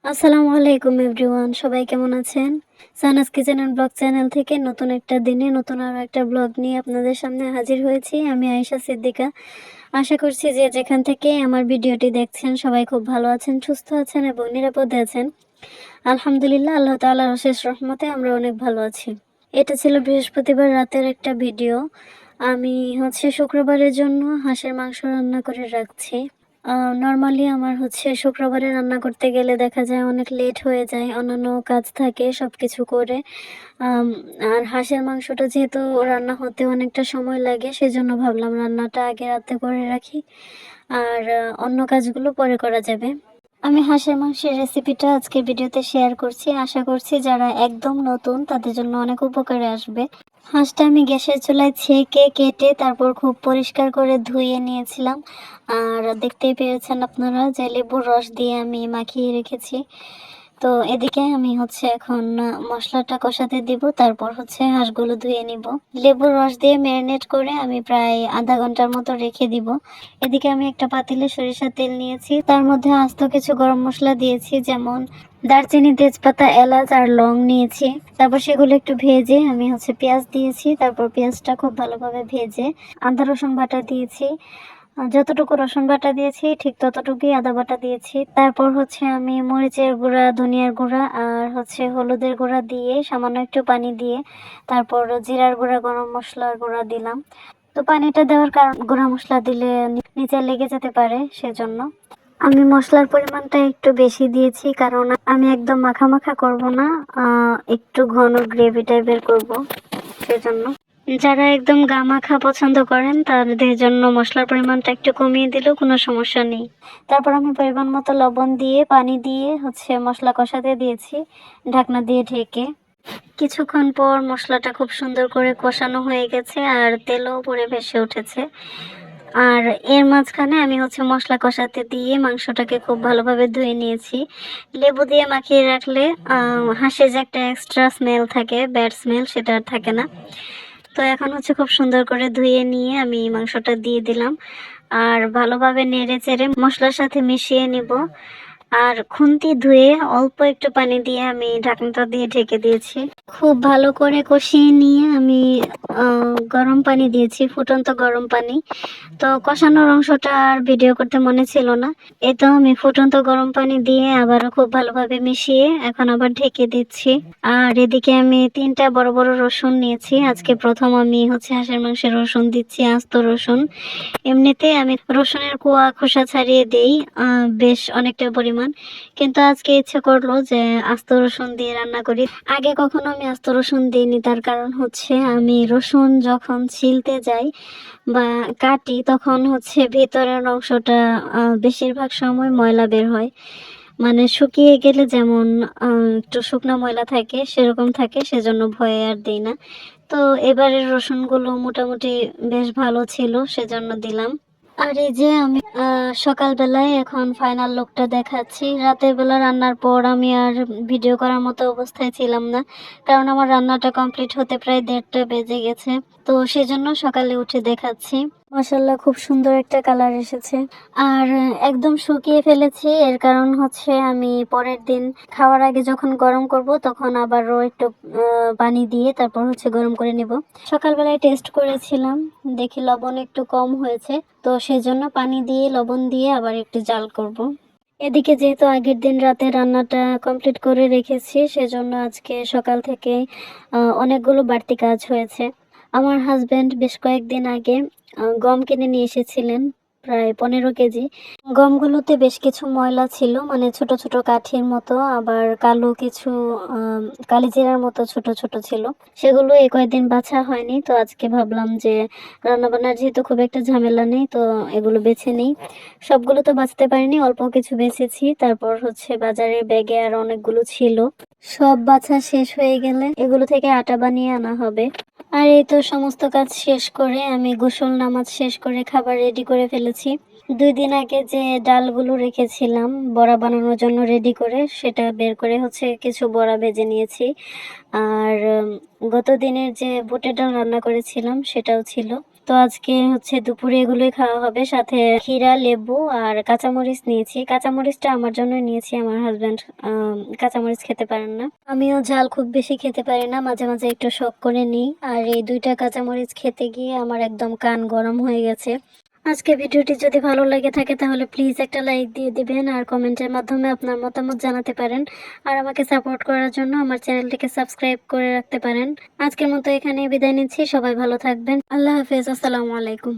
আসসালামু আলাইকুম এভরিওয়ান, সবাই কেমন আছেন? Sana's kitchen and blog channel থেকে নতুন একটা দিনে নতুন আরো একটা ব্লগ নিয়ে আপনাদের সামনে হাজির হয়েছি। আমি আয়েশা সিদ্দিকা। আশা করছি যে যেখান থেকে আমার ভিডিওটি দেখছেন সবাই খুব ভালো আছেন, সুস্থ আছেন এবং নিরাপদে আছেন। আলহামদুলিল্লাহ, আল্লাহ তাআলার অশেষ রহমতে আমরা অনেক ভালো আছি। এটা ছিল বৃহস্পতিবার রাতের একটা ভিডিও। আমি শুক্রবারের জন্য হাঁসের মাংস রান্না করে রাখছি। নরমালি আমার শুক্রবারে রান্না করতে গেলে দেখা যায় অনেক লেট হয়ে যায়, অন্যান্য কাজ থাকে সবকিছু করে। আম আর হাঁসের মাংসটা যেহেতু রান্না হতে অনেকটা সময় লাগে, সেজন্য ভাবলাম রান্নাটা আগে রাতে করে রাখি, আর অন্য কাজগুলো পরে করা যাবে। আমি হাঁসের মাংসের রেসিপিটা আজকে ভিডিওতে শেয়ার করছি। আশা করছি যারা একদম নতুন তাদের জন্য অনেক উপকারে আসবে। হাঁসটা আমি গ্যাসের চুলায় ছেঁকে কেটে তারপর খুব পরিষ্কার করে ধুয়ে নিয়েছিলাম। আর দেখতেই পেরেছেন আপনারা যে লেবুর রস দিয়ে আমি মাখিয়ে রেখেছি। তো এদিকে আমি এখন মশলাটা কষাতে দিব, তারপর হাঁসগুলো ধুয়ে নিব। লেবুর রস দিয়ে ম্যারিনেট করে আমি প্রায় আধা ঘন্টার মতো রেখে দিব। এদিকে আমি একটা পাতিলে সরিষার তেল নিয়েছি, তার মধ্যে আস্ত কিছু গরম মশলা দিয়েছি, যেমন দারচিনি, তেজপাতা, এলাচ আর লং নিয়েছি। তারপর সেগুলো একটু ভেজে আমি পেঁয়াজ দিয়েছি। তারপর পেঁয়াজটা খুব ভালোভাবে ভেজে আদা রসুন বাটা দিয়েছি। যতটুকু রসুন বাটা দিয়েছি ঠিক ততটুকুই আদা বাটা দিয়েছি। তারপর আমি মরিচের গুঁড়া, ধনিয়ার গুঁড়া আর হলুদের গুঁড়া দিয়ে সামান্য একটু পানি দিয়ে তারপর জিরার গুঁড়া, গরম মশলার গুঁড়া দিলাম। তো পানিটা দেওয়ার কারণ গুঁড়া মশলা দিলে নিচে লেগে যেতে পারে, সেজন্য আমি মশলার পরিমাণটা একটু বেশি দিয়েছি, কারণ আমি একদম মাখা মাখা করব না, একটু ঘন গ্রেভি টাইপের করব, সেজন্য। যারা একদম গা মাখা পছন্দ করেন তাদের জন্য মশলার পরিমাণটা একটু কমিয়ে দিলেও কোনো সমস্যা নেই। তারপর আমি পরিমাণ মতো লবণ দিয়ে পানি দিয়ে মশলা কষাতে দিয়েছি, ঢাকনা দিয়ে ঢেকে। কিছুক্ষণ পর মশলাটা খুব সুন্দর করে কষানো হয়ে গেছে আর তেলও উপরে ভেসে উঠেছে। আর এর মাঝখানে আমি মশলা কষাতে দিয়ে মাংসটাকে খুব ভালোভাবে ধুয়ে নিয়েছি। লেবু দিয়ে মাখিয়ে রাখলে হাঁসের যে একটা এক্সট্রা স্মেল থাকে, ব্যাড স্মেল, সেটা আর থাকে না। তো এখন খুব সুন্দর করে ধুয়ে নিয়ে আমি মাংসটা দিয়ে দিলাম আর ভালোভাবে নেড়ে চেড়ে মশলার সাথে মিশিয়ে নিব। আর খুন্তি ধুয়ে অল্প একটু পানি দিয়ে আমি ঢাকনাটা দিয়ে ঢেকে দিয়েছি। খুব ভালো করে কষিয়ে নিয়ে আমি গরম পানি দিয়েছি, ফুটন্ত গরম পানি। তো কষানোর অংশটা আর ভিডিও করতে মনে ছিল না, এই তো আমি ফুটন্ত গরম পানি দিয়ে আবারও খুব ভালোভাবে মিশিয়ে এখন আবার ঢেকে দিচ্ছি। আর এদিকে আমি 3টা বড় বড় রসুন নিয়েছি। আজকে প্রথম আমি হাঁসের মাংসের রসুন দিচ্ছি, আস্ত রসুন। এমনিতে আমি রসুনের কোয়া খোসা ছাড়িয়ে দেই বেশ অনেকটা পরিমাণ, কিন্তু আজকে ইচ্ছে করলো যে আস্ত রসুন দিয়ে রান্না করি। আগে কখনো আমি আস্ত রসুন দিইনি, তার কারণ আমি রসুন যখন ছিলতে যাই বা কাটি তখন ভেতরের অংশটা বেশিরভাগ সময় ময়লা বের হয়, মানে শুকিয়ে গেলে যেমন একটু শুকনো ময়লা থাকে সেরকম থাকে, সেজন্য ভয়ে আর দিই না। তো এবারের রসুনগুলো মোটামুটি বেশ ভালো ছিল, সেজন্য দিলাম। আর এই যে আমি সকালবেলায় এখন ফাইনাল লুকটা দেখাচ্ছি। রাতের বেলা রান্নার পর আমি আর ভিডিও করার মতো অবস্থায় ছিলাম না, কারণ আমার রান্নাটা কমপ্লিট হতে প্রায় 1:30টা বেজে গেছে। তো সেজন্য সকালে উঠে দেখাচ্ছি। মাশাআল্লাহ, খুব সুন্দর একটা কালার এসেছে। আর একদম শুকিয়ে ফেলেছি, এর কারণ আমি পরের দিন খাওয়ার আগে যখন গরম করব তখন আবারও একটু পানি দিয়ে তারপর গরম করে নেব। সকালবেলায় টেস্ট করেছিলাম, দেখি লবণ একটু কম হয়েছে, তো সেজন্য পানি দিয়ে লবণ দিয়ে আবার একটু জাল করব। এদিকে যেহেতু আগের দিন রাতে রান্নাটা কমপ্লিট করে রেখেছি, সেজন্য আজকে সকাল থেকে অনেকগুলো বাড়তি কাজ হয়েছে। আমার হাজবেন্ড বেশ কয়েকদিন আগে গম কিনে নিয়ে এসেছিলেন, প্রায় 15 কেজি। গমগুলোতে বেশ কিছু ময়লা ছিল, মানে ছোট ছোট কাঠির মতো, আবার কালো কিছু কালিজিরার মতো ছোট ছোট ছিল। সেগুলো এই কয়েকদিন বাছা হয়নি, তো আজকে ভাবলাম যে রান্নাবান্নার যেহেতু খুব একটা ঝামেলা নেই, তো এগুলো বেছে নেই। সবগুলো তো বাছতে পারিনি, অল্প কিছু বেছেছি। তারপর বাজারের ব্যাগে আর অনেকগুলো ছিল, সব বাছা শেষ হয়ে গেলে এগুলো থেকে আটা বানিয়ে আনা হবে। আর এই তো সমস্ত কাজ শেষ করে আমি গোসল নামাজ শেষ করে খাবার রেডি করে ফেলেছি। 2 দিন আগে যে ডালগুলো রেখেছিলাম বড়া বানানোর জন্য রেডি করে, সেটা বের করে কিছু বড়া ভেজে নিয়েছি। আর গত দিনের যে বুটের ডাল রান্না করেছিলাম সেটাও ছিল। তো আজকে হচ্ছে দুপুরে এগুলোই খাওয়া হবে, সাথে ক্ষীরা, লেবু আর কাঁচামরিচ নিয়েছি। কাঁচামরিচটা আমার জন্য নিয়েছি, আমার হাজব্যান্ড কাঁচামরিচ খেতে পারেন না। আমিও ঝাল খুব বেশি খেতে পারি না, মাঝে মাঝে একটু শখ করে নিই। আর এই 2টা কাঁচামরিচ খেতে গিয়ে আমার একদম কান গরম হয়ে গেছে। আজকে ভিডিওটি যদি ভালো লাগে থাকে তাহলে প্লিজ একটা লাইক দিয়ে দিবেন আর কমেন্টের মাধ্যমে আপনার মতামত জানাতে পারেন। আর আমাকে সাপোর্ট করার জন্য আমার চ্যানেলটিকে সাবস্ক্রাইব করে রাখতে পারেন। আজকের মতো এখানেই বিদায় নিচ্ছি, সবাই ভালো থাকবেন। আল্লাহ হাফেজ, আসসালামু আলাইকুম।